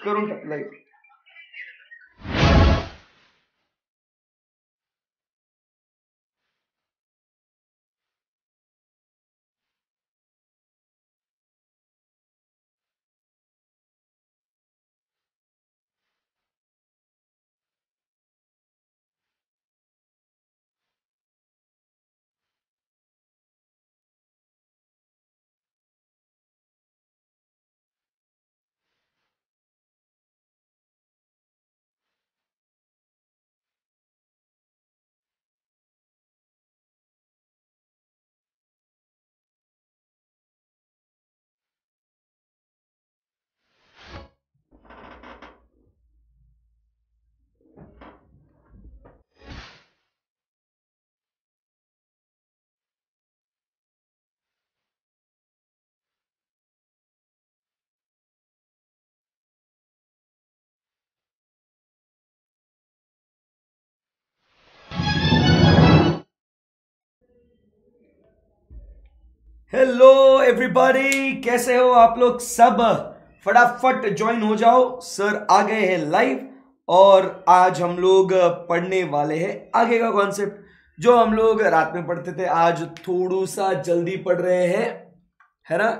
करून टाक live. Hello everybody, कैसे हो आप लोग सब? फटाफट ज्वाइन हो जाओ, सर आ गए हैं लाइव. और आज हम लोग पढ़ने वाले हैं आगे का कॉन्सेप्ट जो हम लोग रात में पढ़ते थे. आज थोड़ा सा जल्दी पढ़ रहे हैं, है ना?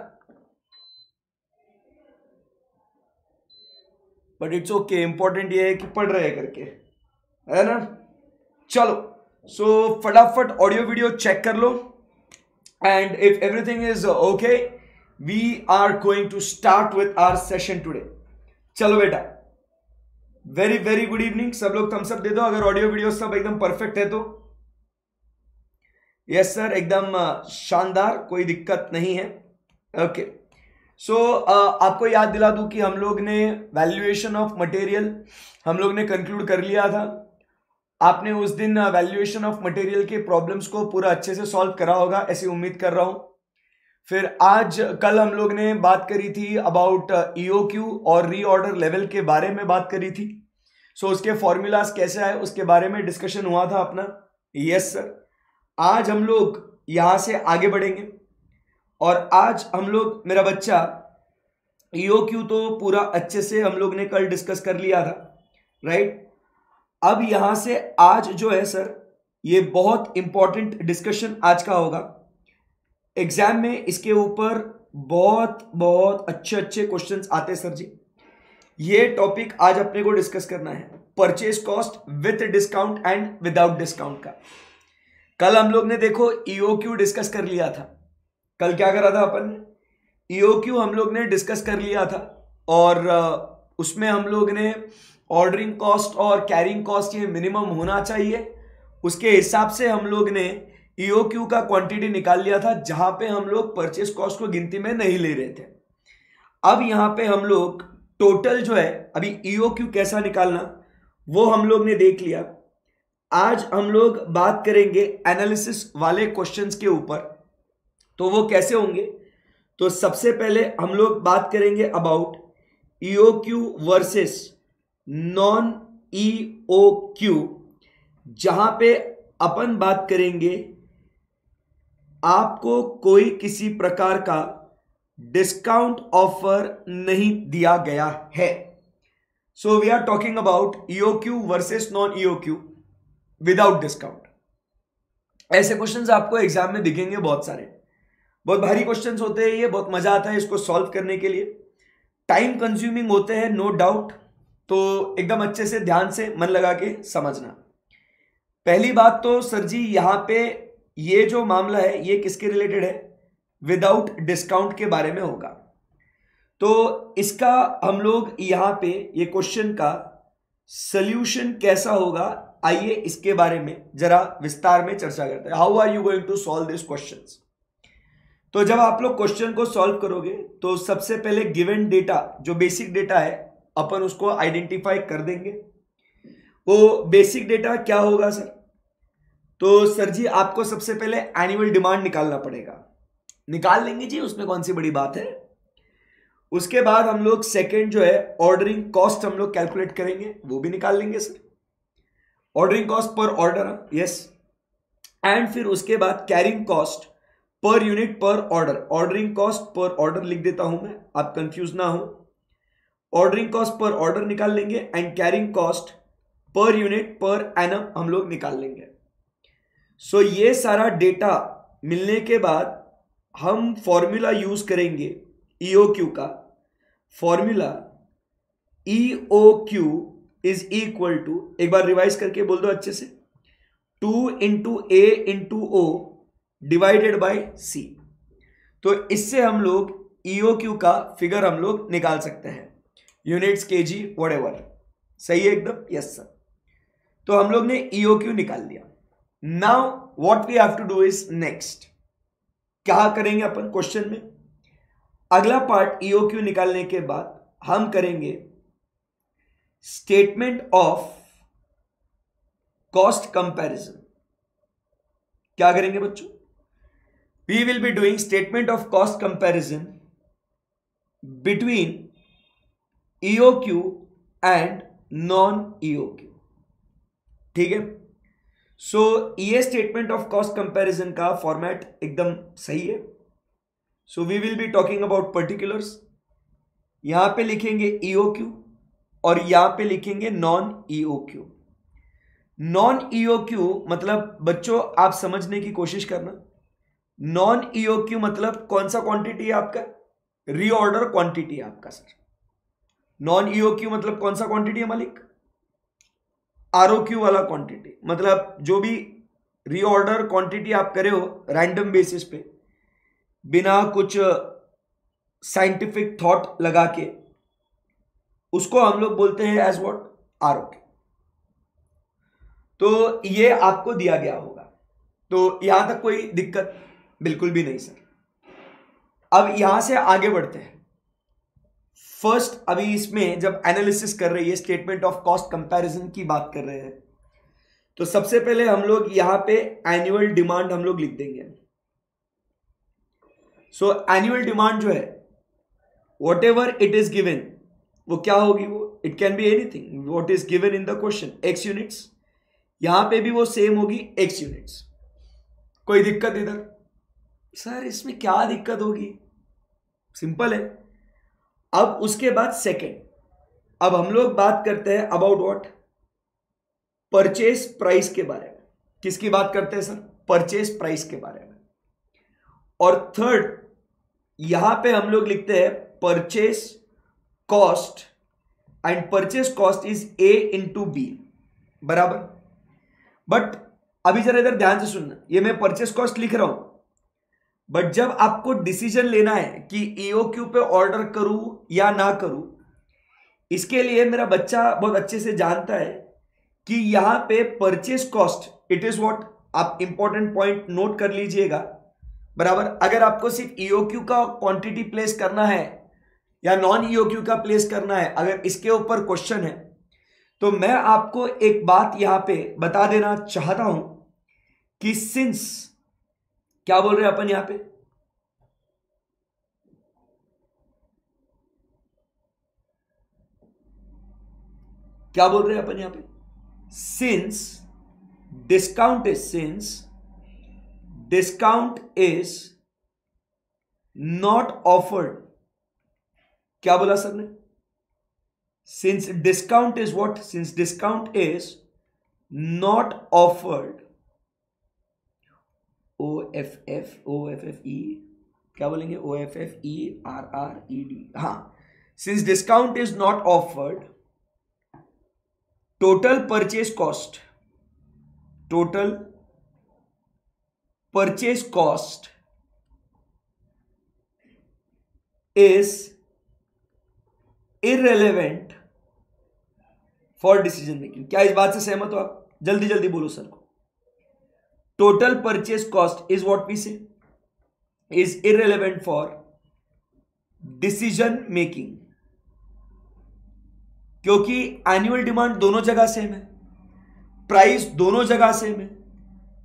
बट इट्स ओके, इंपॉर्टेंट ये है कि पढ़ रहे हैं करके, है ना? चलो, सो फटाफट ऑडियो वीडियो चेक कर लो. And if everything is okay, we are going to start with our session today. चलो बेटा, वेरी वेरी गुड इवनिंग. सब लोग थम्स अप दे दो अगर ऑडियो वीडियो सब एकदम परफेक्ट है तो. यस सर, एकदम शानदार, कोई दिक्कत नहीं है. ओके, सो आपको याद दिला दूं कि हम लोग ने वैल्यूएशन ऑफ मटेरियल हम लोग ने कंक्लूड कर लिया था. आपने उस दिन वैल्यूएशन ऑफ मटेरियल के प्रॉब्लम्स को पूरा अच्छे से सॉल्व करा होगा, ऐसी उम्मीद कर रहा हूं. फिर कल हम लोग ने बात करी थी अबाउट ईओक्यू और रीऑर्डर लेवल के बारे में बात करी थी. सो उसके फॉर्मूलाज कैसे आए उसके बारे में डिस्कशन हुआ था अपना. यस सर, आज हम लोग यहां से आगे बढ़ेंगे और आज हम लोग, मेरा बच्चा, ईओक्यू तो पूरा अच्छे से हम लोग ने कल डिस्कस कर लिया था, राइट? अब यहां से आज जो है सर, ये बहुत इंपॉर्टेंट डिस्कशन आज का होगा. एग्जाम में इसके ऊपर बहुत बहुत अच्छे अच्छे क्वेश्चंस आते हैं सर जी. ये टॉपिक आज अपने को डिस्कस करना है, purchase cost with discount and without discount का. कल हम लोग ने देखो ईओक्यू डिस्कस कर लिया था. कल क्या करा था अपन ने? ईओक्यू हम लोग ने डिस्कस कर लिया था और उसमें हम लोग ने ऑर्डरिंग कॉस्ट और कैरिंग कॉस्ट ये मिनिमम होना चाहिए, उसके हिसाब से हम लोग ने ईओक्यू का क्वांटिटी निकाल लिया था, जहां पे हम लोग परचेस कॉस्ट को गिनती में नहीं ले रहे थे. अब यहां पे हम लोग टोटल जो है, अभी ईओक्यू कैसा निकालना वो हम लोग ने देख लिया. आज हम लोग बात करेंगे एनालिसिस वाले क्वेश्चंस के ऊपर. तो वो कैसे होंगे? तो सबसे पहले हम लोग बात करेंगे about EOQ versus non EOQ, जहां पे अपन बात करेंगे आपको कोई किसी प्रकार का डिस्काउंट ऑफर नहीं दिया गया है. So we are talking about EOQ versus non EOQ without discount. ऐसे क्वेश्चंस आपको एग्जाम में दिखेंगे बहुत सारे. बहुत भारी क्वेश्चंस होते हैं ये, बहुत मजा आता है इसको सॉल्व करने के लिए. टाइम कंज्यूमिंग होते हैं नो डाउट, तो एकदम अच्छे से ध्यान से मन लगा के समझना. पहली बात तो सर जी, यहां पे ये जो मामला है ये किसके रिलेटेड है? विदाउट डिस्काउंट के बारे में होगा. तो इसका हम लोग यहां पे ये क्वेश्चन का सॉल्यूशन कैसा होगा, आइए इसके बारे में जरा विस्तार में चर्चा करते हैं. How are you going to solve this questions? तो जब आप लोग क्वेश्चन को सॉल्व करोगे तो सबसे पहले गिवन डेटा, जो बेसिक डेटा है, अपन उसको आइडेंटिफाई कर देंगे. वो बेसिक डेटा क्या होगा सर? तो सर जी आपको सबसे पहले एनुअल डिमांड निकालना पड़ेगा. निकाल लेंगे जी, उसमें कौन सी बड़ी बात है. उसके बाद हम लोग सेकंड जो है ऑर्डरिंग कॉस्ट हम लोग कैलकुलेट करेंगे, वो भी निकाल लेंगे sir. Ordering cost per order, yes. And फिर उसके बाद कैरिंग कॉस्ट पर यूनिट पर order, ordering cost per order लिख देता हूं मैं, आप कंफ्यूज ना हो। ऑर्डरिंग कॉस्ट पर ऑर्डर निकाल लेंगे and carrying cost per unit per annum हम लोग निकाल लेंगे। सो ये सारा डेटा मिलने के बाद हम फॉर्मूला यूज करेंगे EOQ का। Formula EOQ is equal to, एक बार रिवाइज करके बोल दो अच्छे से, 2 into A into O divided by C। तो इससे हम लोग EOQ का फिगर हम लोग निकाल सकते हैं, यूनिट्स केजी व्हाटएवर। सही है एकदम? Yes sir. तो हम लोग ने EOQ निकाल लिया। Now what we have to do is next, क्या करेंगे अपन क्वेश्चन में? अगला पार्ट EOQ निकालने के बाद हम करेंगे स्टेटमेंट ऑफ कॉस्ट कंपैरिजन। क्या करेंगे बच्चों? We will be doing statement of cost comparison between EOQ and non EOQ। ठीक है? सो ये स्टेटमेंट ऑफ कॉस्ट कंपैरिजन का फॉर्मेट एकदम सही है। So we will be talking about particulars. यहां पे लिखेंगे EOQ और यहां पे लिखेंगे नॉन EOQ। नॉन EOQ मतलब बच्चों आप समझने की कोशिश करना, नॉन EOQ मतलब कौन सा क्वांटिटी है आपका? रीऑर्डर क्वांटिटी है आपका सर। नॉन EOQ मतलब कौन सा क्वांटिटी है मालिक? ROQ वाला क्वांटिटी, मतलब जो भी रीऑर्डर क्वांटिटी आप करे हो रैंडम बेसिस पे, बिना कुछ साइंटिफिक थॉट लगा के, उसको हम लोग बोलते हैं एज व्हाट? ROQ। तो ये आपको दिया गया होगा। तो यहां तक कोई दिक्कत बिल्कुल भी नहीं सर। अब यहां से आगे बढ़ते हैं। फर्स्ट अभी इसमें जब एनालिसिस कर रही है, स्टेटमेंट ऑफ कॉस्ट कंपैरिजन की बात कर रहे हैं, तो सबसे पहले हम लोग यहां पे एनुअल डिमांड हम लोग लिख देंगे। सो एनुअल डिमांड जो है what ever it is given, वो क्या होगी? वो it can be anything what is given in the question, X units. यहां पे भी वो सेम होगी, X यूनिट्स। कोई दिक्कत इधर? सर इसमें क्या दिक्कत होगी? सिंपल है। अब उसके बाद सेकेंड, अब हम लोग बात करते हैं अबाउट व्हाट? परचेस प्राइस के बारे में। किसकी बात करते हैं सर? परचेस प्राइस के बारे में। और थर्ड यहां पे हम लोग लिखते हैं purchase cost, and purchase cost is A into B, बराबर। बट अभी जरा इधर ध्यान से सुनना, ये मैं परचेस कॉस्ट लिख रहा हूं, बट जब आपको डिसीजन लेना है कि EOQ पे ऑर्डर करूं या ना करूं, इसके लिए मेरा बच्चा बहुत अच्छे से जानता है कि यहां पे purchase cost it is what, आप इंपॉर्टेंट पॉइंट नोट कर लीजिएगा, बराबर। अगर आपको सिर्फ EOQ का क्वांटिटी प्लेस करना है या नॉन EOQ का प्लेस करना है, अगर इसके ऊपर क्वेश्चन है, तो मैं आपको एक बात यहां पे बता देना चाहता हूं कि सिंस, क्या बोल रहे हैं अपन यहां पे? क्या बोल रहे हैं अपन यहां पे? Since discount is not offered. क्या बोला सर ने? Since discount is what? Since discount is not offered, OFFE, क्या बोलेंगे? OFFERRED, हाँ। Since discount is not offered, total purchase cost is irrelevant for decision making. क्या इस बात से सहमत हो आप? जल्दी जल्दी बोलो सर को। Total purchase cost is what we say is irrelevant for decision making, क्योंकि एनुअल डिमांड दोनों जगह सेम है, प्राइस दोनों जगह सेम है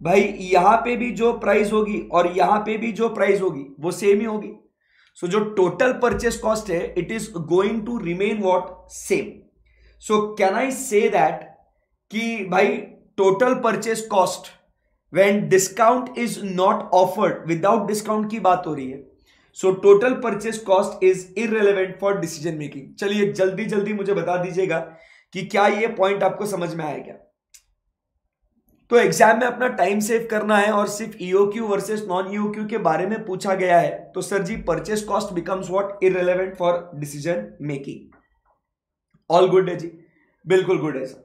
भाई। यहां पे भी जो प्राइस होगी और यहां पे भी जो प्राइस होगी वो सेम ही होगी। सो जो टोटल परचेस कॉस्ट है it is going to remain what? Same. So can I say that कि भाई total purchase cost when discount is not offered, without discount की बात हो रही है, so total purchase cost is irrelevant for decision making. चलिए जल्दी जल्दी मुझे बता दीजिएगा कि क्या ये पॉइंट आपको समझ में आया क्या। तो एग्जाम में अपना टाइम सेव करना है और सिर्फ ईओक्यू वर्सेस नॉन ईओक्यू के बारे में पूछा गया है, तो sir ji purchase cost becomes what, irrelevant for decision making. All good है जी, बिल्कुल गुड है सर।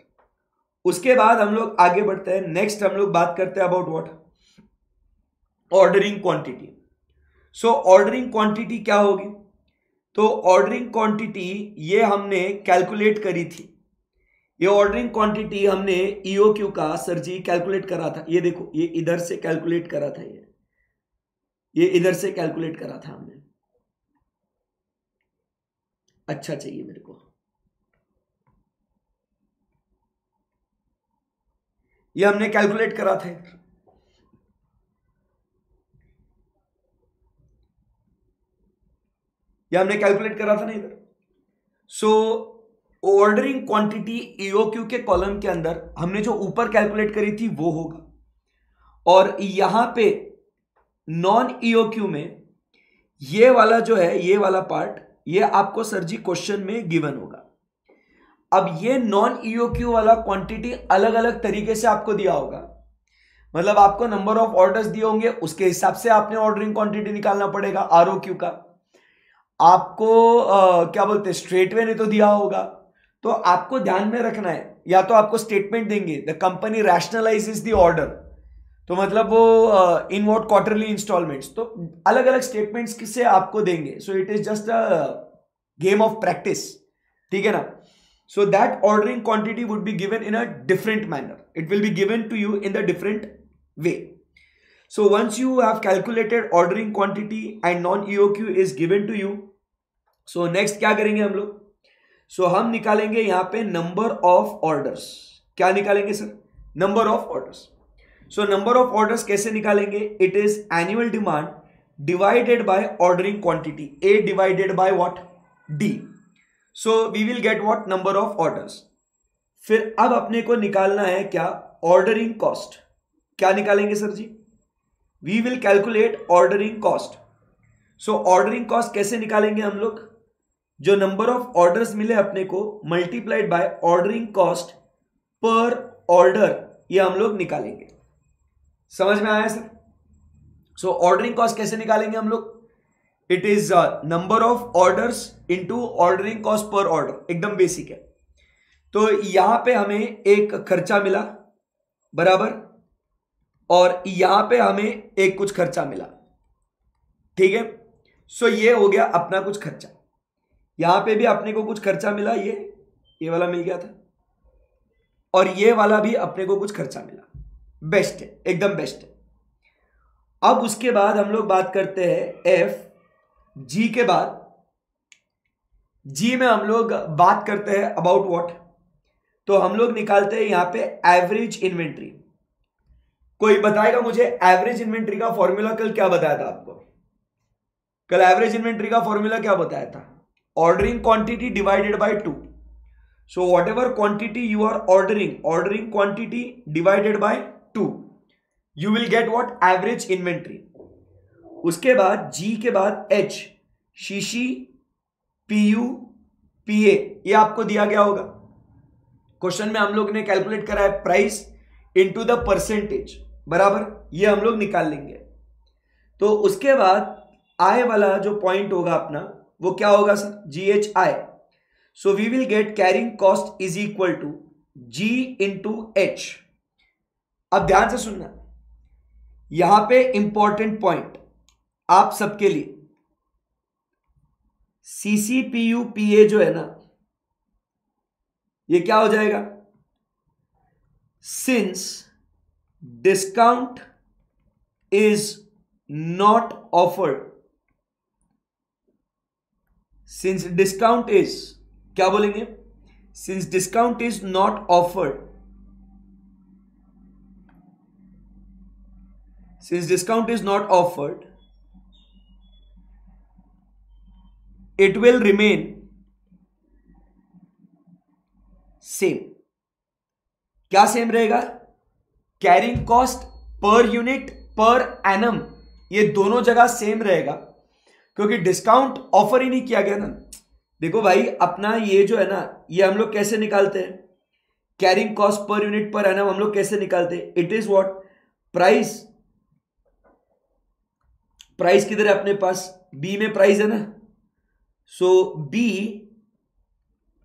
उसके बाद हम लोग आगे बढ़ते हैं। नेक्स्ट हम लोग बात करते हैं about what, ordering quantity. So ordering quantity क्या होगी, तो ऑर्डरिंग क्वांटिटी ये हमने कैलकुलेट करी थी। ये ऑर्डरिंग क्वांटिटी हमने ईओक्यू का सर जी कैलकुलेट करा था। ये देखो, ये इधर से कैलकुलेट करा था, ये इधर से कैलकुलेट करा था हमने। अच्छा चाहिए मेरे को, ये हमने कैलकुलेट करा था, ये हमने कैलकुलेट करा था ना इधर। सो ऑर्डरिंग क्वांटिटी ईओक्यू के कॉलम के अंदर हमने जो ऊपर कैलकुलेट करी थी वो होगा, और यहां पे नॉन ईओक्यू में ये वाला जो है, ये वाला पार्ट, ये आपको सर जी क्वेश्चन में गिवन होगा। अब ये नॉन ईओक्यू वाला क्वांटिटी अलग अलग तरीके से आपको दिया होगा, मतलब आपको नंबर ऑफ ऑर्डर्स दिए होंगे, उसके हिसाब से आपने ऑर्डरिंग क्वांटिटी निकालना पड़ेगा आरओक्यू का। आपको क्या बोलते हैं, स्ट्रेट वे ने तो दिया होगा, तो आपको ध्यान में रखना है, या तो आपको स्टेटमेंट देंगे द कंपनी रैशनलाइजेस द ऑर्डर, तो मतलब वो इन व्हाट क्वार्टरली इंस्टॉलमेंट्स, तो अलग अलग स्टेटमेंट्स से आपको देंगे। So it is just a game of practice, ठीक है ना। So that ordering quantity would be given in a different manner, it will be given to you in the different way. So once you have calculated ordering quantity and non-EOQ is given to you, so next क्या करेंगे हम लोग, so हम निकालेंगे यहाँ पे number of orders। क्या निकालेंगे sir, number of orders। so number of orders कैसे निकालेंगे, it is annual demand divided by ordering quantity, A divided by what, D। so we will get what, number of orders। फिर अब अपने को निकालना है क्या, ordering cost। क्या निकालेंगे sir ji, we will calculate ordering cost। so ordering cost कैसे निकालेंगे हम लोग, जो नंबर ऑफ ऑर्डर्स मिले अपने को multiplied by ordering cost per order, ये हम लोग निकालेंगे। समझ में आया सर। सो ऑर्डरिंग कॉस्ट कैसे निकालेंगे हम लोग, it is number of orders into ordering cost per order, एकदम बेसिक है। तो यहां पे हमें एक खर्चा मिला बराबर, और यहां पे हमें एक कुछ खर्चा मिला, ठीक है। सो ये हो गया अपना कुछ खर्चा, यहां पे भी अपने को कुछ खर्चा मिला, ये वाला मिल गया था, और ये वाला भी अपने को कुछ खर्चा मिला। बेस्ट है, एकदम बेस्ट है। अब उसके बाद हम लोग बात करते हैं एफ जी के बाद, जी में हम लोग बात करते हैं अबाउट व्हाट, तो हम लोग निकालते हैं यहां पे एवरेज इन्वेंट्री। कोई बताएगा मुझे एवरेज इन्वेंट्री का फॉर्मूला, कल क्या बताया था आपको, कल एवरेज इन्वेंट्री का फॉर्मूला क्या बताया था, ordering quantity divided by 2। So whatever quantity you are ordering quantity divided by 2, you will get what, average inventory. उसके बाद जी के बाद एच, शीशी, पीयू, पीए, ये आपको दिया गया होगा क्वेश्चन में, हम लोग ने कैलकुलेट करा है प्राइस इनटू द परसेंटेज बराबर, ये हम लोग निकाल लेंगे। तो उसके बाद आई वाला जो पॉइंट होगा अपना, वो क्या होगा sir, G H I. So we will get carrying cost is equal to G into H. अब ध्यान से सुनना, यहां पे इंपॉर्टेंट पॉइंट आप सबके लिए, CCPUPA जो है ना, ये क्या हो जाएगा, since discount is not offered, since discount is, क्या बोलेंगे, since discount is not offered, since discount is not offered, it will remain same। क्या सेम रहेगा, carrying cost per unit, per annum, ये दोनों जगह सेम रहेगा क्योंकि डिस्काउंट ऑफर ही नहीं किया गया ना। देखो भाई अपना ये जो है ना, ये हम लोग कैसे निकालते हैं, carrying cost per unit per annum हम लोग कैसे निकालते हैं, it is what, price. Price किधर है अपने पास, बी में प्राइस है ना, सो बी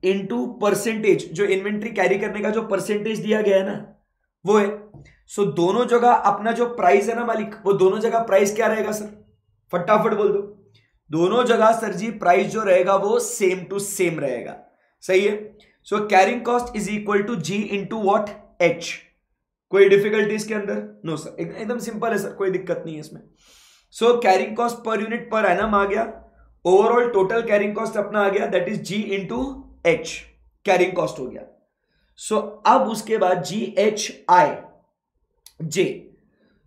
इंटू परसेंटेज, जो इन्वेंट्री कैरी करने का जो परसेंटेज दिया गया है ना वो है। सो दोनों जगह अपना जो प्राइस है ना मालिक, वो दोनों जगह प्राइस क्या रहेगा सर, फटाफट बोल दो। दोनों जगह सर जी प्राइस जो रहेगा वो सेम टू सेम रहेगा, सही है। So carrying cost is equal to G into what, H. कोई डिफिकल्टी इसके अंदर, नो सर, एकदम सिंपल है सर, कोई दिक्कत नहीं है इसमें। So carrying cost per unit per annum आ गया, ओवरऑल टोटल कैरिंग कॉस्ट अपना आ गया, that is G into H, carrying cost हो गया। सो अब उसके बाद जी एच आई जे।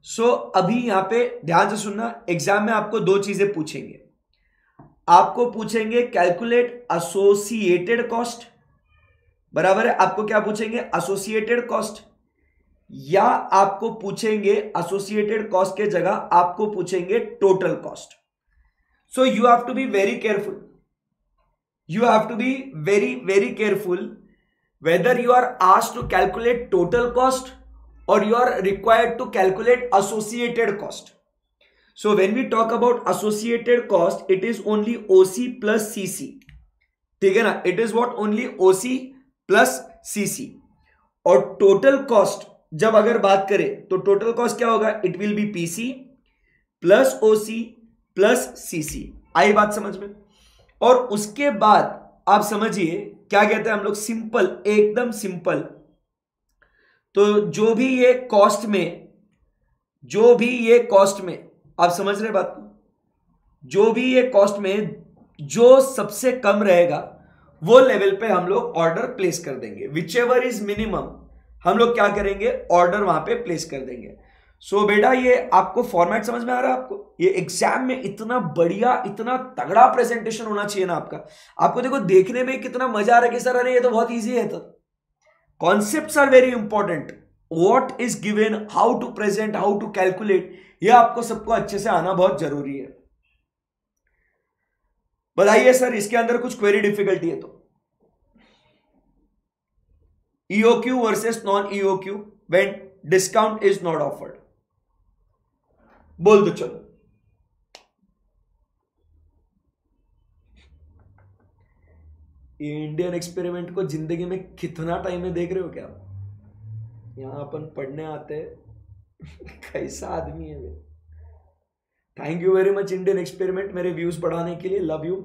सो अभी यहां पे ध्यान से सुनना, एग्जाम में आपको दो चीजें पूछेंगे। आपको पूछेंगे कैलकुलेट एसोसिएटेड कॉस्ट, बराबर है, आपको क्या पूछेंगे, एसोसिएटेड कॉस्ट, या आपको पूछेंगे एसोसिएटेड कॉस्ट के जगह आपको पूछेंगे total cost. So you have to be very careful, you have to be very careful whether you are asked to calculate total cost or you are required to calculate associated cost. So when we talk about associated cost, it is only OC plus CC, ठीक है ना, it is what, only OC plus CC। और total cost जब अगर बात करें तो total cost क्या होगा, it will be PC plus OC plus CC। आई बात समझ में। और उसके बाद आप समझिए क्या कहते हैं हम लोग, सिंपल, एकदम सिंपल। तो जो भी ये कॉस्ट में आप समझ रहे बात को, जो भी ये कॉस्ट में जो सबसे कम रहेगा वो लेवल पे हम लोग ऑर्डर प्लेस कर देंगे, विच एवर इज मिनिमम हम लोग क्या करेंगे, ऑर्डर वहां पे प्लेस कर देंगे। सो बेटा ये आपको फॉर्मेट समझ में आ रहा है आपको, ये एग्जाम में इतना बढ़िया, इतना तगड़ा प्रेजेंटेशन होना चाहिए ना आपका। आपको देखो देखने में कितना मजा आ रहा है कि सर अरे ये तो बहुत इजी है। तो concepts are very important, what is given, how to present, how to calculate, ये आपको सबको अच्छे से आना बहुत जरूरी है। बताइए सर इसके अंदर कुछ क्वेरी डिफिकल्टी है तो, EOQ versus non EOQ when discount is not offered, बोल दो चलो। ये इंडियन एक्सपेरिमेंट को जिंदगी में कितना टाइम में देख रहे हो क्या, यहां अपन पढ़ने आते हैं कैसा आदमी है वे। Thank you very much Indian experiment मेरे व्यूज बढ़ाने के लिए, love you,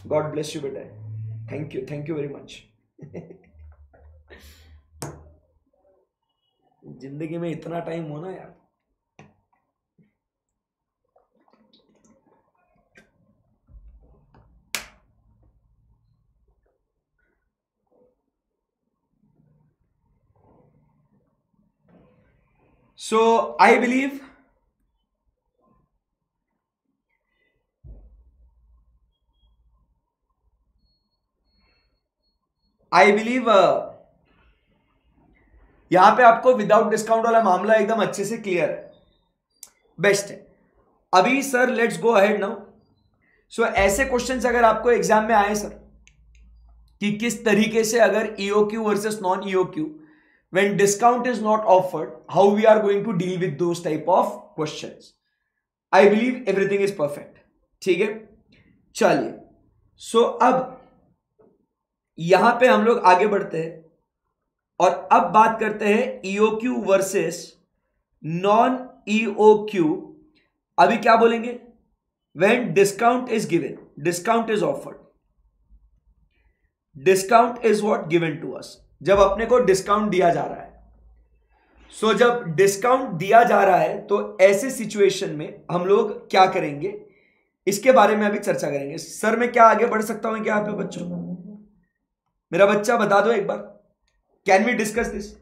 God bless you बेटा, थैंक यू वेरी मच। जिंदगी में इतना टाइम होना यार। So I believe यहां पे आपको विदाउट डिस्काउंट वाला मामला एकदम अच्छे से क्लियर है, बेस्ट है। अभी sir let's go ahead now. So ऐसे क्वेश्चंस अगर आपको एग्जाम में आए सर कि किस तरीके से अगर EOQ versus non EOQ when discount is not offered, how we are going to deal with those type of questions, I believe everything is perfect, ठीक है। चलिए सो अब यहां पे हम लोग आगे बढ़ते हैं और अब बात करते हैं ईओक्यू वर्सेस नॉन ईओक्यू। अभी क्या बोलेंगे, when discount is given, discount is offered, discount is what given to us, जब अपने को डिस्काउंट दिया जा रहा है। सो जब डिस्काउंट दिया जा रहा है तो ऐसे सिचुएशन में हम लोग क्या करेंगे, इसके बारे में अभी चर्चा करेंगे। सर मैं क्या आगे बढ़ सकता हूं क्या यहाँ पे बच्चों, मेरा बच्चा बता दो एक बार, कैन वी डिस्कस दिस।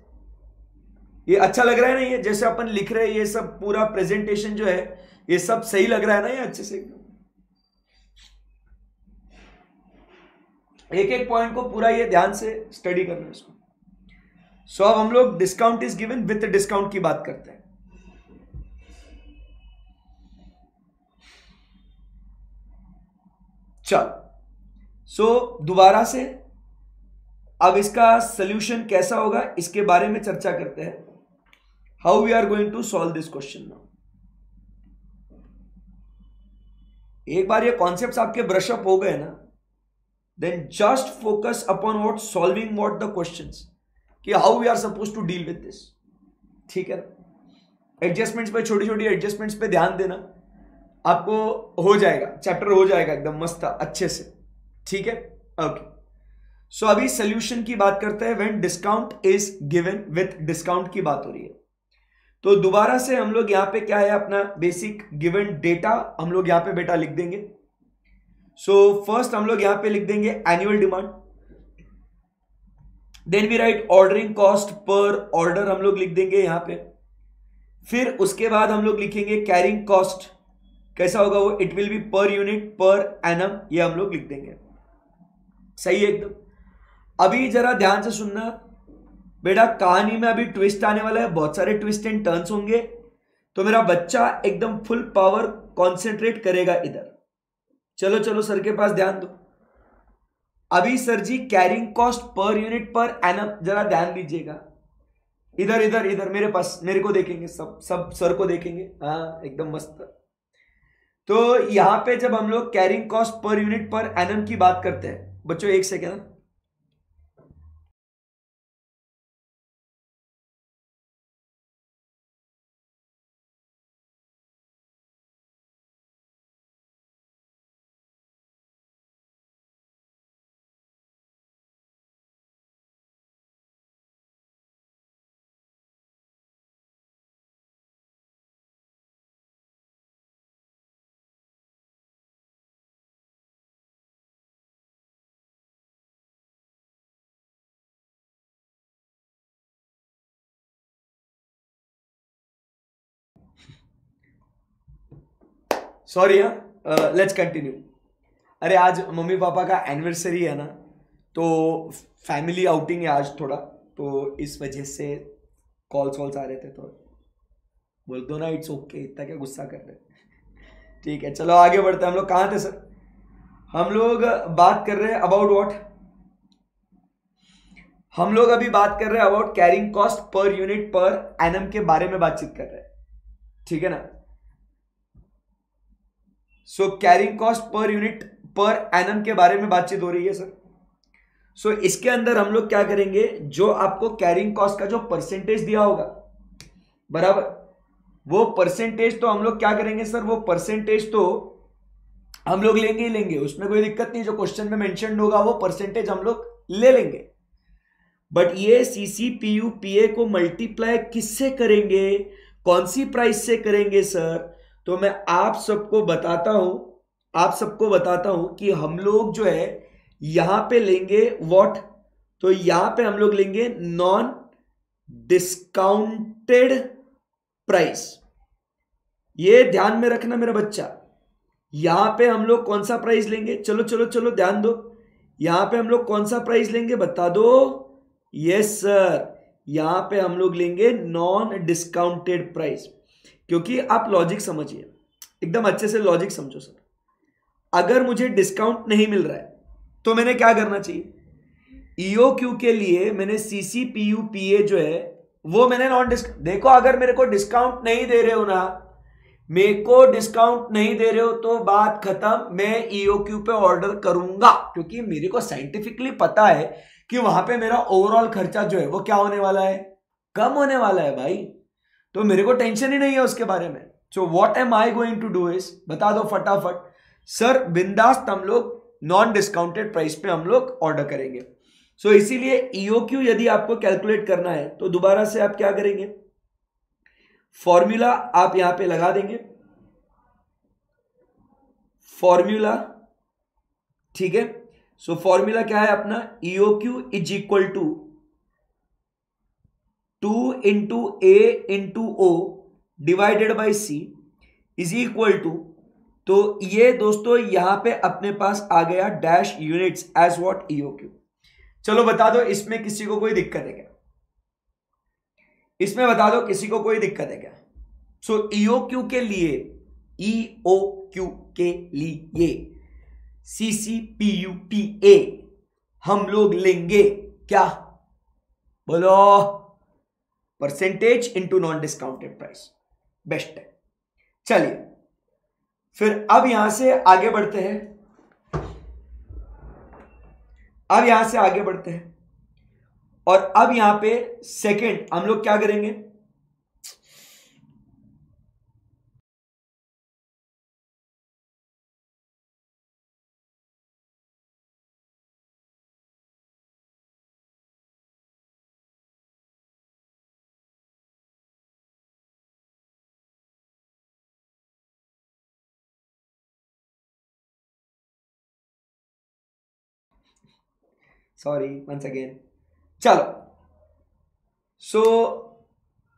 ये अच्छा लग रहा है ना, ये जैसे अपन लिख रहे हैं, ये सब पूरा प्रेजेंटेशन जो है ये सब सही लग रहा है ना, ये अच्छे से एक एक पॉइंट को पूरा ये ध्यान से स्टडी करना है इसको। सो अब हम लोग discount is given with discount की बात करते हैं। चलो सो दोबारा से अब इसका सोल्यूशन कैसा होगा इसके बारे में चर्चा करते हैं. How we are going to solve this question now. एक बार ये कॉन्सेप्ट्स आपके ब्रश अप हो गए ना, then just focus upon what solving what the questions, कि how we are suppose to deal with this. ठीक है ना. एडजस्टमेंट्स पे, छोटी छोटी एडजस्टमेंट्स पे ध्यान देना, आपको हो जाएगा, चैप्टर हो जाएगा एकदम मस्त अच्छे से. ठीक है. ओके. सो अभी सोल्यूशन की बात करते हैं. When discount is given, with discount की बात हो रही है. तो दोबारा से हम लोग यहां पे क्या है, अपना बेसिक गिवन डेटा हम लोग यहां पे बेटा लिख देंगे. सो फर्स्ट हम लोग यहां पे लिख देंगे annual demand. Then we write ordering cost per order, हम लोग लिख देंगे यहां पे. फिर उसके बाद हम लोग लिखेंगे कैरिंग कॉस्ट. कैसा होगा वो, इट विल बी पर यूनिट पर एनम, ये हम लोग लिख देंगे. सही है एकदम. अभी जरा ध्यान से सुनना बेटा, कहानी में अभी ट्विस्ट आने वाला है, बहुत सारे ट्विस्ट एंड टर्न्स होंगे, तो मेरा बच्चा एकदम फुल पावर कॉन्सेंट्रेट करेगा इधर. चलो चलो सर के पास ध्यान दो. अभी सर जी carrying cost per unit per annum, जरा ध्यान दीजिएगा. इधर इधर इधर मेरे पास, मेरे को देखेंगे, सब सब सर को देखेंगे. हाँ एकदम मस्त. तो यहां पे जब हम लोग carrying cost per unit per annum की बात करते हैं बच्चों, एक सेकेंड. सॉरी हाँ, लेट्स कंटिन्यू. अरे आज मम्मी पापा का एनिवर्सरी है ना, तो फैमिली आउटिंग है आज थोड़ा, तो इस वजह से कॉल्स वॉल्स आ रहे थे, तो बोल दो ना इट्स ओके, इतना क्या गुस्सा कर रहे. ठीक है चलो आगे बढ़ते हैं. हम लोग कहाँ थे सर? हम लोग बात कर रहे हैं अबाउट व्हाट, हम लोग अभी बात कर रहे हैं about carrying cost per unit per annum के बारे में बातचीत कर रहे हैं. ठीक है ना. So carrying cost per unit per annum के बारे में बातचीत हो रही है सर. सो इसके अंदर हम लोग क्या करेंगे, जो आपको कैरिंग कॉस्ट का जो परसेंटेज दिया होगा बराबर, वो परसेंटेज तो हम लोग क्या करेंगे सर, वो परसेंटेज तो हम लोग लेंगे ही लेंगे, उसमें कोई दिक्कत नहीं. जो क्वेश्चन में मेंशन होगा वो परसेंटेज हम लोग ले लेंगे. बट ये सीसीपीयू पीए को मल्टीप्लाई किससे करेंगे, कौन सी प्राइस से करेंगे सर? तो मैं आप सबको बताता हूं कि हम लोग जो है यहां पे लेंगे व्हाट, तो यहां पे हम लोग लेंगे नॉन डिस्काउंटेड प्राइस. ये ध्यान में रखना मेरा बच्चा. यहां पे हम लोग कौन सा प्राइस लेंगे, चलो चलो चलो ध्यान दो. यहां पे हम लोग कौन सा प्राइस लेंगे बता दो. यस सर, यहां पे हम लोग लेंगे नॉन डिस्काउंटेड प्राइस. क्योंकि आप लॉजिक समझिए, एकदम अच्छे से लॉजिक समझो सर. अगर मुझे डिस्काउंट नहीं मिल रहा है तो मैंने क्या करना चाहिए, ईओक्यू के लिए मैंने सीसीपीयू पीए जो है वो मैंने नॉन डिस्काउंट. देखो अगर मेरे को डिस्काउंट नहीं दे रहे हो ना, मेरे को डिस्काउंट नहीं दे रहे हो तो बात खत्म, मैं ईओक्यू पे ऑर्डर करूंगा, क्योंकि मेरे को साइंटिफिकली पता है कि वहां पे मेरा ओवरऑल खर्चा जो है वो क्या होने वाला है, कम होने वाला है भाई. तो मेरे को टेंशन ही नहीं है उसके बारे में. So what am I going to do is, बता दो फटाफट सर. बिंदास्त हम लोग नॉन डिस्काउंटेड प्राइस पे हम लोग ऑर्डर करेंगे. सो इसीलिए ईओक्यू यदि आपको कैलकुलेट करना है तो दोबारा से आप क्या करेंगे, फॉर्मूला आप यहां पे लगा देंगे, फॉर्मूला. ठीक है. सो फॉर्मूला क्या है अपना, EOQ is equal to 2 into A into O divided by C is equal to, तो ये दोस्तों यहां पे अपने पास आ गया dash units as what, EOQ. चलो बता दो इसमें किसी को कोई दिक्कत है क्या, इसमें बता दो किसी को कोई दिक्कत है क्या. सो ईओक्यू के लिए, ईओक्यू के लिए CCPUPA हम लोग लेंगे क्या? बोलो। Percentage into non discounted price, best है। चलिए फिर अब यहां से आगे बढ़ते हैं। और अब यहां पे सेकंड हम लोग क्या करेंगे? Sorry once again. चलो सो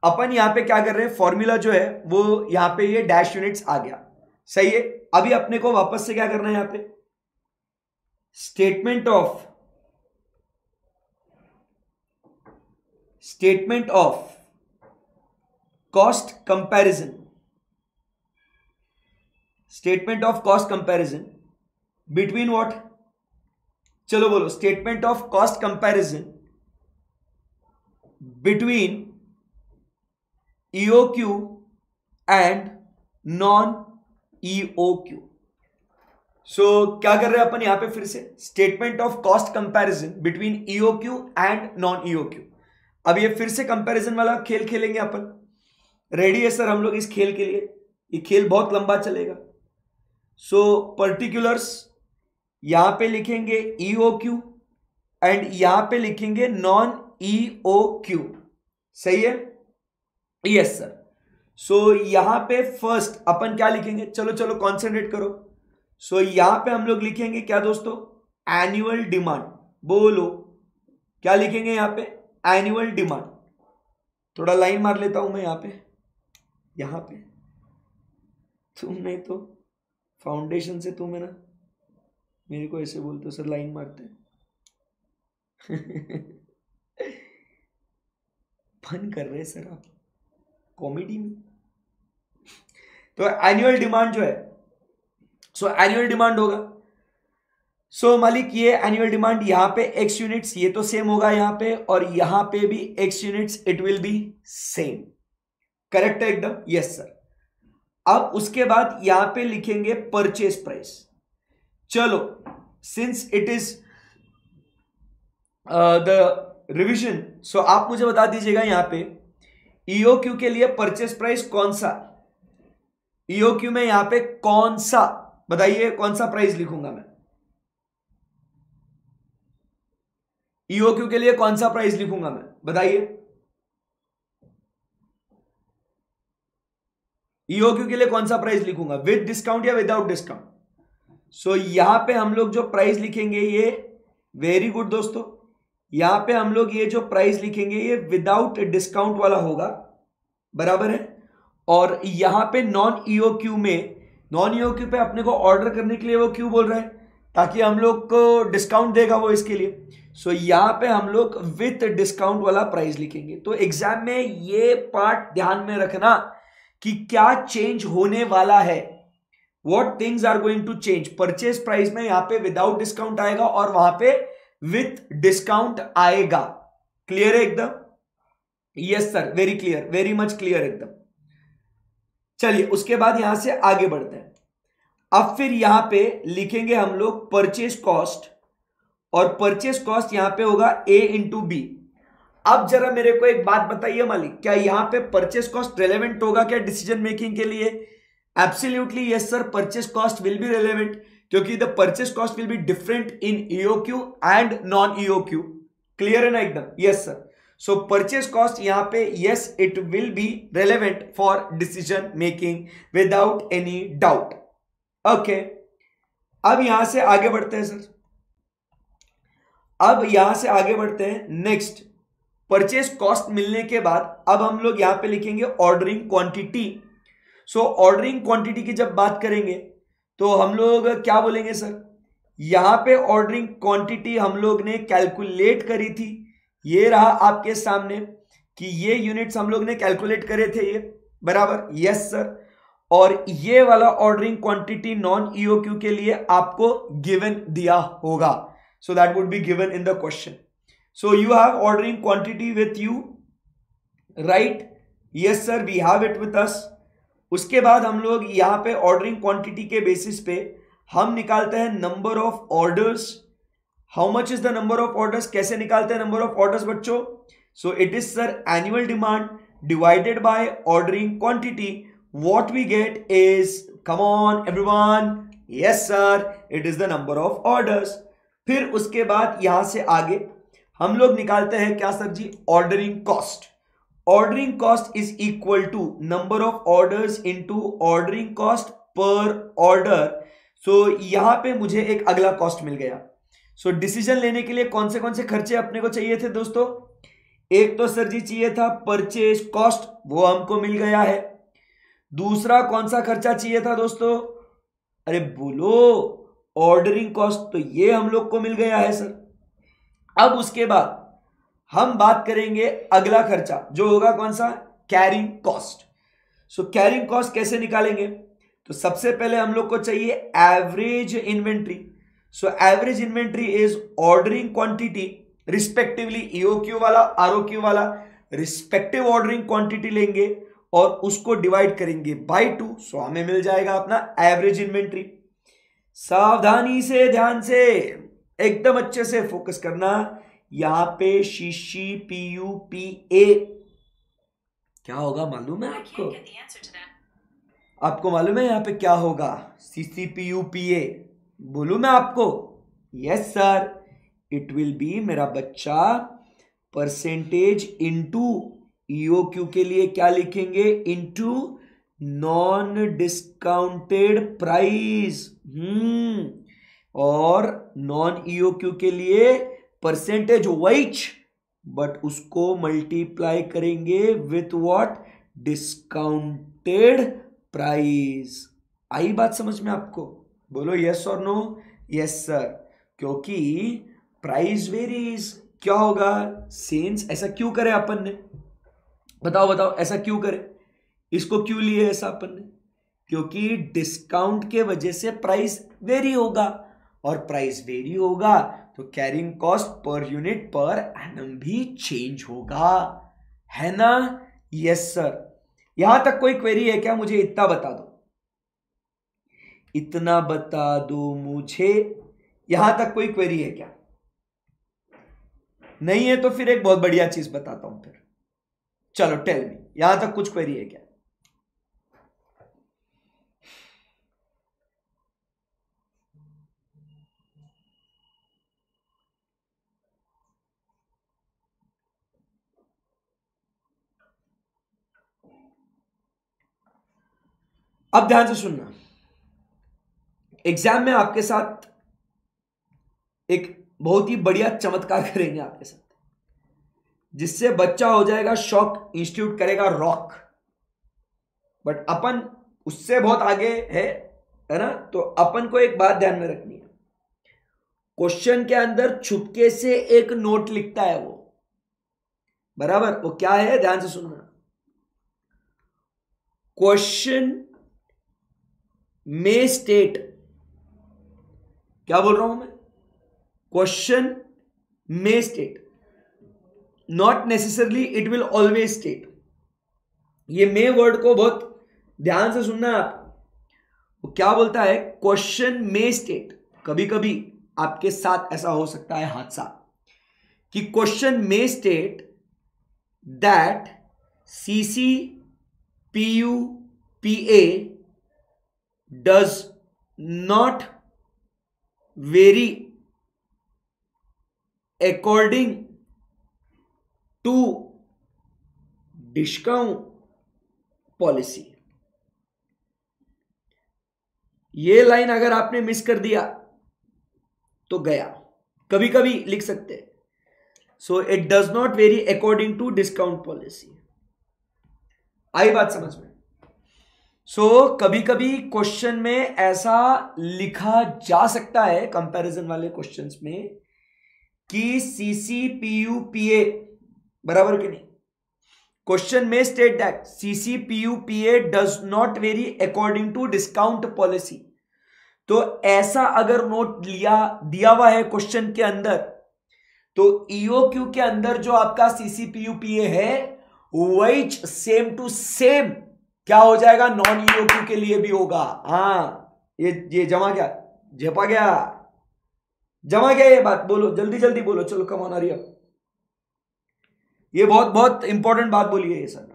अपन यहां पे क्या कर रहे हैं, फॉर्मूला जो है वो यहां पे ये डैश यूनिट्स आ गया, सही है। अभी अपने को वापस से क्या करना है, यहां पे statement of cost comparison, statement of cost comparison between what? चलो बोलो, statement of cost comparison between EOQ and non EOQ। सो क्या कर रहे हैं अपन यहां पे फिर से, statement of cost comparison between EOQ and non EOQ। अब ये फिर से कंपैरिजन वाला खेल खेलेंगे अपन। रेडी है सर हम लोग इस खेल के लिए? ये खेल बहुत लंबा चलेगा। सो पर्टिकुलर्स यहां पे लिखेंगे EOQ एंड यहां पे लिखेंगे नॉन EOQ, सही है? Yes sir. सो यहां पे फर्स्ट अपन क्या लिखेंगे, चलो कॉन्सेंट्रेट करो। सो यहां पे हम लोग लिखेंगे क्या दोस्तों, एनुअल डिमांड। बोलो क्या लिखेंगे यहां पे, एनुअल डिमांड। थोड़ा लाइन मार लेता हूं मैं यहां पे तुम नहीं तो फाउंडेशन से तुम है ना, मेरे को ऐसे बोलते हो सर लाइन मारते हैं। फन कर रहे सर आप कॉमेडी में। तो एनुअल डिमांड जो है, सो एनुअल डिमांड होगा। सो मालिक ये एनुअल डिमांड यहां पे x यूनिट्स, ये तो सेम होगा यहां पे, और यहां पे भी x units, it will be same. Correct है एकदम? Yes sir. अब उसके बाद यहां पे लिखेंगे परचेज प्राइस। चलो since it is the revision, so आप मुझे बता दीजिएगा यहां पे EOQ के लिए परचेज प्राइस कौन सा, EOQ में यहां पे कौन सा, बताइए कौन सा प्राइस लिखूंगा मैं? EOQ के लिए कौन सा प्राइस लिखूंगा मैं, बताइए? EOQ के लिए कौन सा प्राइस लिखूंगा, विद डिस्काउंट या विदाउट डिस्काउंट? सो यहां पे हम लोग जो प्राइस लिखेंगे ये, वेरी गुड दोस्तों, यहां पे हम लोग ये जो प्राइस लिखेंगे ये विदाउट डिस्काउंट वाला होगा, बराबर है। और यहां पे नॉन EOQ में, नॉन EOQ पे अपने को ऑर्डर करने के लिए वो क्यों बोल रहा है, ताकि हम लोग को डिस्काउंट देगा वो इसके लिए। सो यहां पे हम लोग विथ डिस्काउंट वाला प्राइस लिखेंगे। तो एग्जाम में ये पार्ट ध्यान में रखना कि क्या चेंज होने वाला है, what things are going to change. Purchase price में यहां पे विदाउट डिस्काउंट आएगा और वहां पे विथ डिस्काउंट आएगा। क्लियर है एकदम? Yes sir, very clear, very much clear एकदम। चलिए उसके बाद यहां से आगे बढ़ते हैं। अब फिर यहां पे लिखेंगे हम लोग परचेज कॉस्ट, और परचेज कॉस्ट यहां पे होगा A इंटू बी। अब जरा मेरे को एक बात बताइए मालिक, क्या यहां पे परचेज कॉस्ट रेलेवेंट होगा क्या डिसीजन मेकिंग के लिए? Absolutely yes sir, purchase cost will be relevant, क्योंकि the purchase cost will be different in EOQ and non EOQ। Clear है ना एकदम? Yes sir. So purchase cost यहां पे yes, it will be relevant for decision making without any doubt. Okay, अब यहां से आगे बढ़ते हैं सर, अब यहां से आगे बढ़ते हैं नेक्स्ट। परचेज कॉस्ट मिलने के बाद अब हम लोग यहां पे लिखेंगे ऑर्डरिंग क्वांटिटी। सो ऑर्डरिंग क्वांटिटी की जब बात करेंगे तो हम लोग क्या बोलेंगे सर, यहां पे ऑर्डरिंग क्वांटिटी हम लोग ने कैलकुलेट करी थी, ये रहा आपके सामने कि ये यूनिट्स हम लोग ने कैलकुलेट करे थे ये, बराबर? Yes sir. और ये वाला ऑर्डरिंग क्वांटिटी नॉन ईओक्यू के लिए आपको गिवन दिया होगा. So that would be given in the question. So you have ordering quantity with you, right? Yes sir, we have it with us. उसके बाद हम लोग यहां पे ऑर्डरिंग क्वांटिटी के बेसिस पे हम निकालते हैं number of orders. How much is the number of orders? कैसे निकालते हैं नंबर ऑफ ऑर्डर्स बच्चों? सो it is sir annual demand divided by ordering quantity. What we get is, come on everyone, yes sir, it is the number of orders. फिर उसके बाद यहां से आगे हम लोग निकालते हैं क्या सर जी? Ordering cost. Ordering cost is equal to number of orders into ordering cost per order. So यहां पे मुझे एक अगला कॉस्ट मिल गया. सो डिसीजन लेने के लिए कौन से खर्चे अपने को चाहिए थे दोस्तों? एक तो सर जी चाहिए था परचेज कॉस्ट, वो हमको मिल गया है. दूसरा कौन सा खर्चा चाहिए था दोस्तों? अरे बोलो, ऑर्डरिंग कॉस्ट. तो ये हम लोग को मिल गया है सर. अब उसके बाद हम बात करेंगे अगला खर्चा जो होगा कौन सा? Carrying cost. So carrying cost कैसे निकालेंगे? तो सबसे पहले हम लोग को चाहिए average inventory. So average inventory is ordering quantity respectively EOQ वाला, आरओक्यू वाला, रिस्पेक्टिव ऑर्डरिंग क्वांटिटी लेंगे और उसको डिवाइड करेंगे बाय 2. सो हमें मिल जाएगा अपना एवरेज इन्वेंट्री. सावधानी से, ध्यान से, एकदम अच्छे से फोकस करना. यहां पे शीशी पीयू पी ए क्या होगा मालूम है आपको? आपको मालूम है यहां पे क्या होगा? CC PU P A. बोलू मैं आपको? Yes sir, it will be मेरा बच्चा परसेंटेज इनटू ईओक्यू के लिए क्या लिखेंगे? Into non discounted price. और नॉन ईओक्यू के लिए परसेंटेज वाइज, बट उसको मल्टीप्लाई करेंगे विथ व्हाट? Discounted price. आई बात समझ में आपको? बोलो यस और नो? यस सर, क्योंकि प्राइस वेरीज. क्या होगा? सेंस. ऐसा क्यों करे अपन ने? बताओ ऐसा क्यों करे? इसको क्यों लिए ऐसा अपन ने? क्योंकि डिस्काउंट के वजह से प्राइस वेरी होगा, और प्राइस वेरी होगा तो carrying cost per unit per annum भी चेंज होगा, है ना? Yes sir. यहां तक कोई क्वेरी है क्या? मुझे इतना बता दो, इतना बता दो मुझे. यहां तक कोई क्वेरी है क्या? नहीं है तो फिर एक बहुत बढ़िया चीज बताता हूं फिर. चलो टेल मी, यहां तक कुछ क्वेरी है क्या? अब ध्यान से सुनना. एग्जाम में आपके साथ एक बहुत ही बढ़िया चमत्कार करेंगे आपके साथ, जिससे बच्चा हो जाएगा शॉक, इंस्टीट्यूट करेगा रॉक. बट अपन उससे बहुत आगे है ना? तो अपन को एक बात ध्यान में रखनी है. क्वेश्चन के अंदर छुपके से एक नोट लिखता है वो, बराबर? वो क्या है? ध्यान से सुनना. क्वेश्चन में स्टेट, क्या बोल रहा हूं मैं? क्वेश्चन में state, not necessarily it will always state. ये मे वर्ड को बहुत ध्यान से सुनना है आप. वो क्या बोलता है? क्वेश्चन में स्टेट. कभी कभी आपके साथ ऐसा हो सकता है हादसा कि क्वेश्चन में state that CC PU PA does not vary according to discount policy. ये लाइन अगर आपने मिस कर दिया तो गया. कभी कभी लिख सकते हैं. So it does not vary according to discount policy. आई बात समझ में? सो कभी कभी क्वेश्चन में ऐसा लिखा जा सकता है कंपैरिजन वाले क्वेश्चंस में कि सीसी पीयू पीए, बराबर कि नहीं? क्वेश्चन में state that CCPUPA does not vary according to discount policy. तो ऐसा अगर नोट दिया हुआ है क्वेश्चन के अंदर, तो EOQ के अंदर जो आपका CCPUPA है वही सेम टू सेम क्या हो जाएगा, नॉन EOQ के लिए भी होगा। हाँ, ये जमा गया, झपा गया, जमा गया ये बात। बोलो जल्दी जल्दी बोलो, चलो कम ऑन हरी अप। ये बहुत बहुत इंपॉर्टेंट बात बोली है ये सर,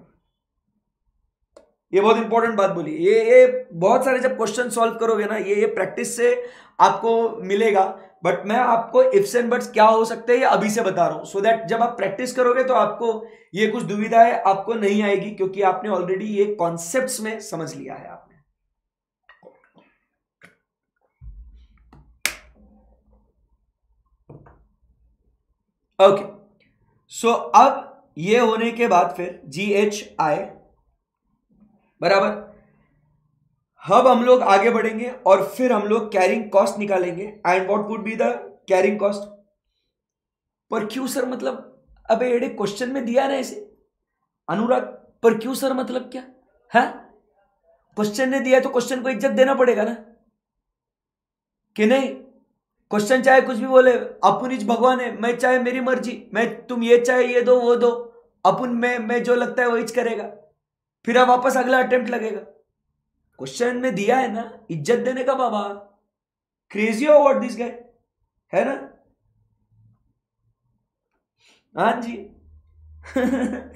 ये बहुत इंपॉर्टेंट बात बोली। ये बहुत सारे जब क्वेश्चन सॉल्व करोगे ना, ये प्रैक्टिस से आपको मिलेगा। बट मैं आपको इफ्स एंड बट्स क्या हो सकते हैं ये अभी से बता रहा हूं, सो दैट जब आप प्रैक्टिस करोगे तो आपको ये कुछ दुविधा है आपको नहीं आएगी, क्योंकि आपने ऑलरेडी ये कॉन्सेप्ट्स में समझ लिया है आपने। ओके, सो अब ये होने के बाद फिर GHI बराबर, अब हम लोग आगे बढ़ेंगे और फिर हम लोग कैरिंग कॉस्ट निकालेंगे। And what would be the carrying cost पर क्यू सर, मतलब अबे एडे क्वेश्चन में दिया ना ऐसे अनुराग, पर क्यू सर मतलब क्या है? क्वेश्चन ने दिया तो क्वेश्चन को इज्जत देना पड़ेगा ना, कि नहीं? क्वेश्चन चाहे कुछ भी बोले, अपन इज भगवान है, मैं चाहे मेरी मर्जी, मैं तुम ये चाहे ये दो वो दो, अपन में जो लगता है वही करेगा, फिर अब वापस अगला अटेम्प्ट लगेगा। क्वेश्चन में दिया है ना, इज्जत देने का बाबा। क्रेजी हो व्हाट दिस गाय, है ना? हाँ जी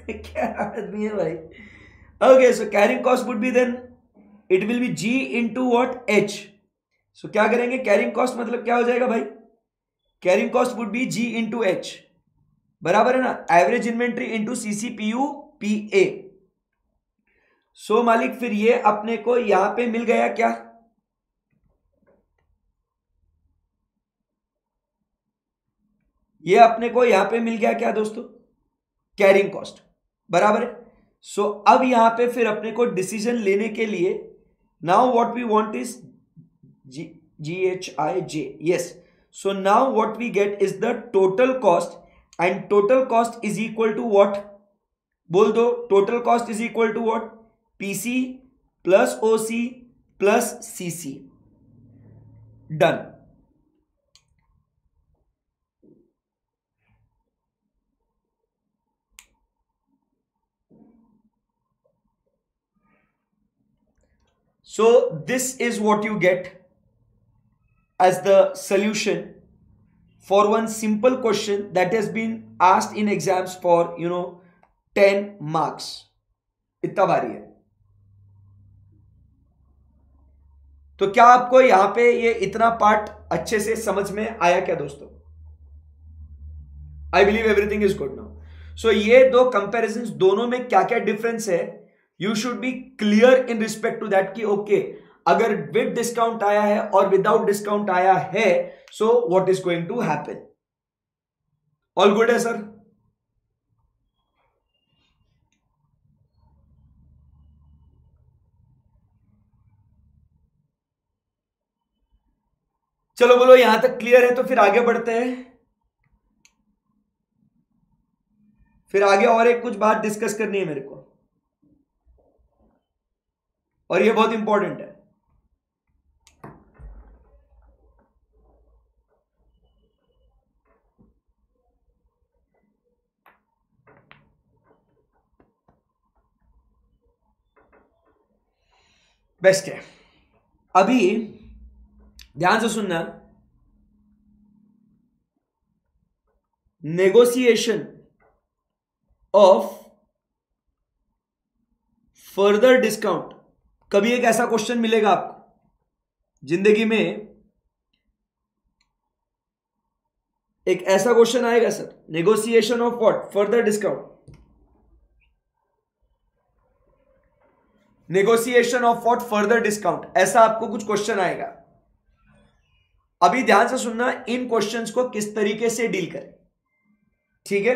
क्या आदमी है भाई। Okay, so carrying cost would be then it will be G into what H। So क्या करेंगे, कैरिंग कॉस्ट मतलब क्या हो जाएगा भाई, carrying cost would be G into H, बराबर है ना, average inventory into CCPUPA। So मालिक फिर ये अपने को यहां पे मिल गया क्या, ये अपने को यहां पे मिल गया क्या दोस्तों, कैरिंग कॉस्ट, बराबर है। सो अब यहां पे फिर अपने को डिसीजन लेने के लिए now what we want is GHIJ, yes. So now what we get is the total cost, and total cost is equal to what, बोल दो, total cost is equal to what, PC plus OC plus CC, done. So this is what you get as the solution for one simple question that has been asked in exams for 10 marks. इतना भारी है। तो क्या आपको यहां पे ये इतना पार्ट अच्छे से समझ में आया क्या दोस्तों? I believe everything is good now. So ये दो कंपैरिजंस दोनों में क्या क्या डिफरेंस है, you should be clear in respect to that कि ओके, अगर विद डिस्काउंट आया है और विदाउट डिस्काउंट आया है, so what is going to happen. All good है सर? चलो बोलो यहां तक क्लियर है, तो फिर आगे बढ़ते हैं। फिर आगे और एक कुछ बात डिस्कस करनी है मेरे को, और ये बहुत इंपॉर्टेंट है। बेस्ट है, अभी ध्यान से सुनना, नेगोशिएशन ऑफ फर्दर डिस्काउंट, कभी एक ऐसा क्वेश्चन मिलेगा आपको जिंदगी में, एक ऐसा क्वेश्चन आएगा sir, negotiation of what, further discount, negotiation of what, further discount, ऐसा आपको कुछ क्वेश्चन आएगा। अभी ध्यान से सुनना, इन क्वेश्चंस को किस तरीके से डील करें, ठीक है?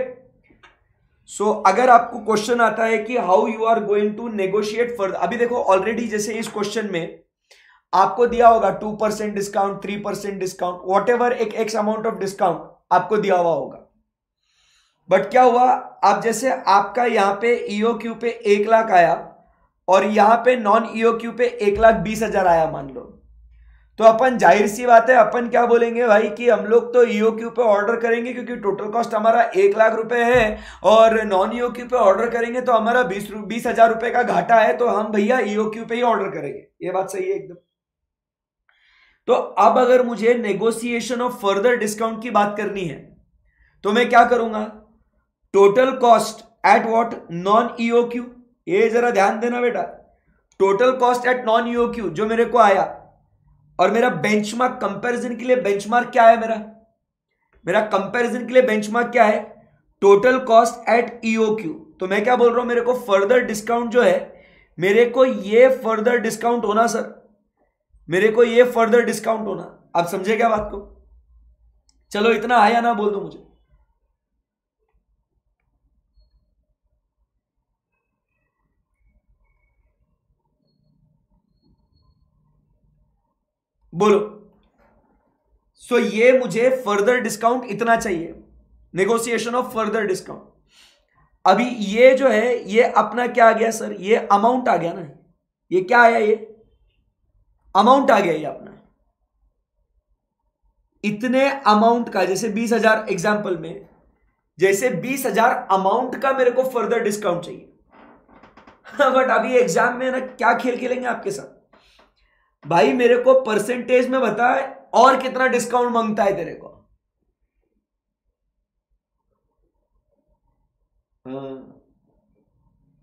सो अगर आपको क्वेश्चन आता है कि how you are going to negotiate further, अभी देखो ऑलरेडी जैसे इस क्वेश्चन में आपको दिया होगा 2% डिस्काउंट, 3% डिस्काउंट, वॉट एवर एक एक्स अमाउंट ऑफ डिस्काउंट आपको दिया हुआ होगा। बट क्या हुआ, अब जैसे आपका यहां पे ईओक्यू पे 1 लाख आया और यहां पे नॉन ईओक्यू पे 1,20,000 आया मान लो, तो अपन जाहिर सी बात है अपन क्या बोलेंगे भाई कि हम लोग तो ईओक्यू पे ऑर्डर करेंगे क्योंकि टोटल कॉस्ट हमारा 1 लाख रुपए है, और नॉन ईओक्यू पे ऑर्डर करेंगे तो हमारा 20,000 रुपए का घाटा है, तो हम भैया ईओक्यू पे ही ऑर्डर करेंगे। ये बात सही है एकदम। तो अब अगर मुझे नेगोशिएशन ऑफ फर्दर डिस्काउंट की बात करनी है तो मैं क्या करूंगा, total cost at what, non EOQ. ये जरा ध्यान देना बेटा, total cost at non EOQ जो मेरे को आया, और मेरा बेंचमार्क कंपैरिजन के लिए बेंचमार्क क्या है, मेरा कंपैरिजन के लिए बेंचमार्क क्या है, टोटल कॉस्ट एट ईओक्यू। तो मैं क्या बोल रहा हूं, मेरे को फर्दर डिस्काउंट जो है, मेरे को ये फर्दर डिस्काउंट होना सर, मेरे को ये फर्दर डिस्काउंट होना। आप समझे क्या बात को? चलो इतना है या ना बोल दो मुझे। बोलो। सो ये मुझे फर्दर डिस्काउंट इतना चाहिए, नेगोशिएशन ऑफ फर्दर डिस्काउंट। अभी ये जो है ये अपना क्या आ गया सर, ये अमाउंट आ गया ना, ये क्या आया, ये अमाउंट आ गया, ये अपना इतने अमाउंट का, जैसे 20,000 एग्जाम्पल में, जैसे 20,000 अमाउंट का मेरे को फर्दर डिस्काउंट चाहिए। बट अभी एग्जाम में ना क्या खेल खेलेंगे आपके साथ भाई, मेरे को परसेंटेज में बता और कितना डिस्काउंट मांगता है तेरे को।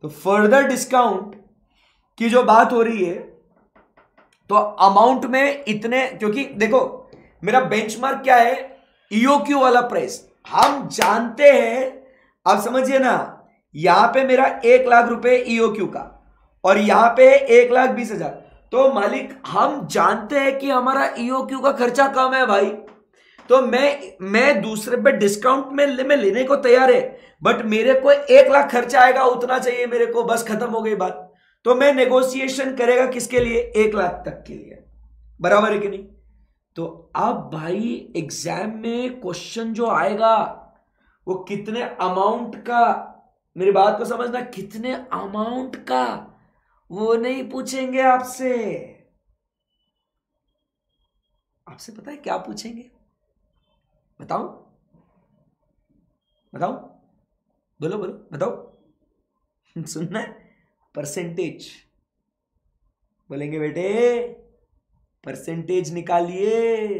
तो फर्दर डिस्काउंट की जो बात हो रही है, तो अमाउंट में इतने, क्योंकि देखो मेरा बेंचमार्क क्या है, ईओक्यू वाला प्राइस हम जानते हैं। आप समझिए ना, यहां पे मेरा 1 लाख रुपए ईओक्यू का और यहां पे 1,20,000, तो मालिक हम जानते हैं कि हमारा ईओक्यू का खर्चा कम है भाई, तो मैं दूसरे पे डिस्काउंट में लेने को तैयार है, बट मेरे को 1 लाख खर्चा आएगा उतना चाहिए मेरे को, बस खत्म हो गई बात। तो मैं नेगोशिएशन करेगा किसके लिए, 1 लाख तक के लिए, बराबर है कि नहीं? तो अब भाई एग्जाम में क्वेश्चन जो आएगा वो कितने अमाउंट का, मेरी बात को समझना, कितने अमाउंट का वो नहीं पूछेंगे आपसे। आपसे पता है क्या पूछेंगे, बताओ बताओ, बोलो बोलो बताओ। सुनना है, परसेंटेज बोलेंगे बेटे, परसेंटेज निकालिए,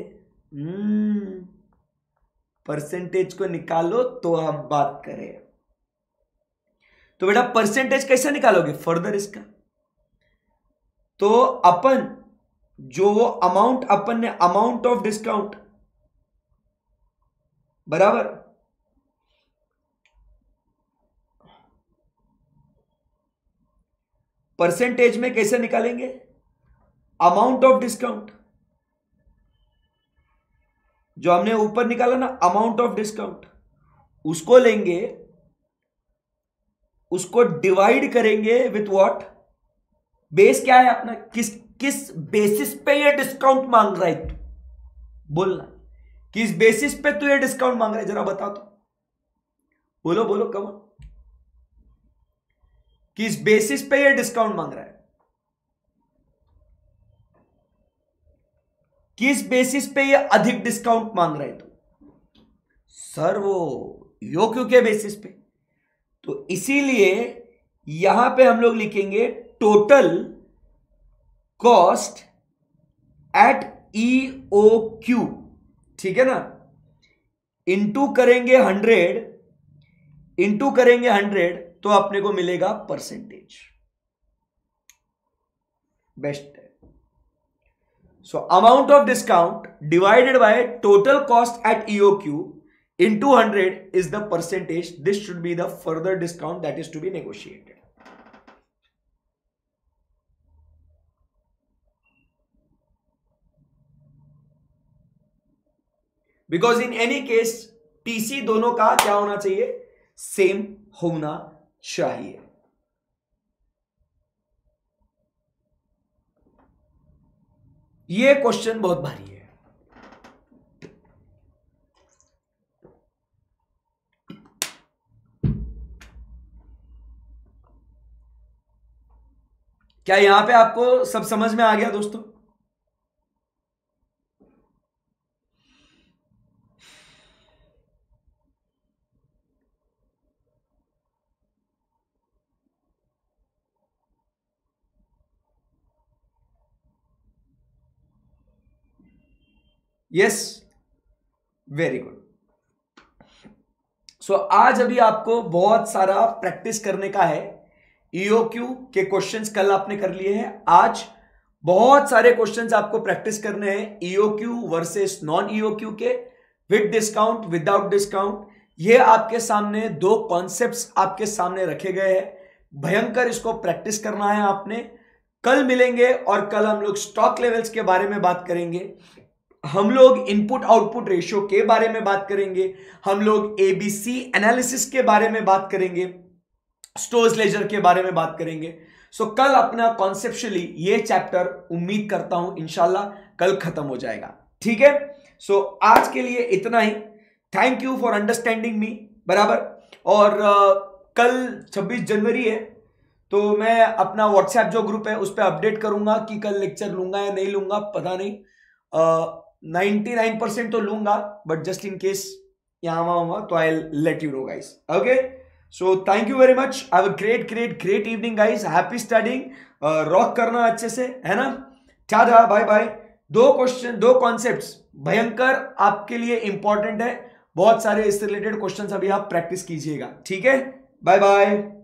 परसेंटेज को निकालो तो हम बात करें। तो बेटा परसेंटेज कैसे निकालोगे फर्दर इसका, तो अपन जो वो अमाउंट अपन ने, अमाउंट ऑफ डिस्काउंट बराबर परसेंटेज में कैसे निकालेंगे, अमाउंट ऑफ डिस्काउंट जो हमने ऊपर निकाला ना, अमाउंट ऑफ डिस्काउंट, उसको लेंगे, उसको डिवाइड करेंगे विथ व्हाट, बेस क्या है अपना, किस बेसिस पे ये डिस्काउंट मांग रहा है तू, बोलना किस बेसिस पे तू ये डिस्काउंट मांग रहा है, जरा बता तो, बोलो बोलो कम, किस बेसिस पे ये डिस्काउंट मांग रहा है, किस बेसिस पे ये अधिक डिस्काउंट मांग रहा है तू, सर वो ईओक्यू के बेसिस पे। तो इसीलिए यहां पे हम लोग लिखेंगे टोटल कॉस्ट एट ईओक्यू, ठीक है ना, इंटू करेंगे 100 तो अपने को मिलेगा परसेंटेज, बेस्ट है। So amount of discount divided by total cost at EOQ into 100 is the percentage. This should be the further discount that is to be negotiated. Because in any case TC दोनों का क्या होना चाहिए, same होना चाहिए। ये question बहुत भारी है। क्या यहां पे आपको सब समझ में आ गया दोस्तों? Yes, very good. सो आज अभी आपको बहुत सारा प्रैक्टिस करने का है। ईओक्यू के क्वेश्चंस कल आपने कर लिए हैं, आज बहुत सारे क्वेश्चंस आपको प्रैक्टिस करने हैं ईओक्यू वर्सेस नॉन ईओक्यू के, विद डिस्काउंट विदाउट डिस्काउंट। ये आपके सामने दो कॉन्सेप्ट्स आपके सामने रखे गए हैं, भयंकर इसको प्रैक्टिस करना है आपने। कल मिलेंगे और कल हम लोग स्टॉक लेवल्स के बारे में बात करेंगे, हम लोग इनपुट आउटपुट रेशियो के बारे में बात करेंगे, हम लोग एबीसी एनालिसिस के बारे में बात करेंगे, स्टोर्स लेजर के बारे में बात करेंगे। सो कल अपना कॉन्सेप्चुअली ये चैप्टर उम्मीद करता हूं इंशाल्लाह कल खत्म हो जाएगा, ठीक है। सो आज के लिए इतना ही। Thank you for understanding me, बराबर। और कल 26 जनवरी है, तो मैं अपना व्हाट्सएप जो ग्रुप है उस पर अपडेट करूंगा कि कल लेक्चर लूंगा या नहीं लूंगा, पता नहीं। 99% तो लूंगा, बट जस्ट इन केस यहां वहां होगा तो I let you know guys, okay. So thank you very much, have a great great great evening guys, happy studying, rock करना अच्छे से, है ना। टाटा, बाय बाय। दो क्वेश्चन, दो कॉन्सेप्ट्स भयंकर आपके लिए इंपॉर्टेंट है, बहुत सारे इससे रिलेटेड क्वेश्चंस अभी आप प्रैक्टिस कीजिएगा, ठीक है। Bye bye.